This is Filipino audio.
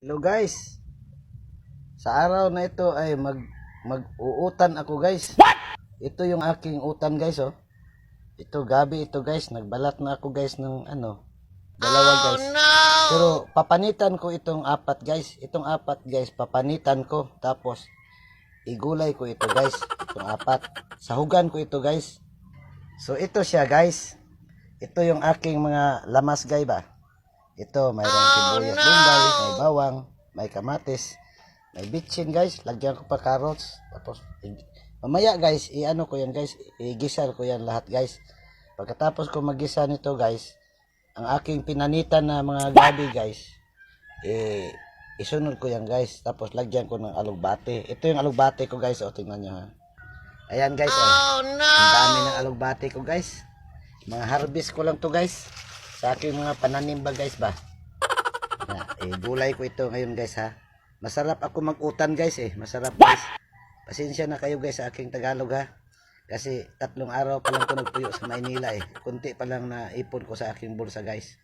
Hello guys, sa araw na ito ay mag-uutan ako guys. Ito yung aking utan guys oh. Ito gabi ito guys, nagbalat na ako guys ng dalawa guys. Pero papanitan ko itong apat guys. Itong apat guys, papanitan ko. Tapos igulay ko ito guys, itong apat. Sahugan ko ito guys. So ito siya guys. Ito yung aking mga lamas guys ba. Ito, mayroong sibuyas bombay, may bawang, may kamatis, may bitchin guys, lagyan ko pa carrots. Tapos, mamaya guys, i-ano ko yan guys, i-gisal ko yan lahat guys. Pagkatapos ko mag-gisa nito guys, ang aking pinanitan na mga gabi guys, isunod ko yan guys. Tapos, lagyan ko ng alugbate. Ito yung alugbate ko guys, o tingnan nyo ha. Ayan guys, oh no! Ang dami ng alugbate ko guys. Mga harvest ko lang to guys. Sa aking mga pananim ba guys ba. Gulay ko ito ngayon guys ha. Masarap ako mag-utan guys Masarap guys. Pasensya na kayo guys sa aking Tagalog ha. Kasi 3 araw pa lang ko nagpuyo sa Maynila Kunti pa lang na ipon ko sa aking bulsa guys.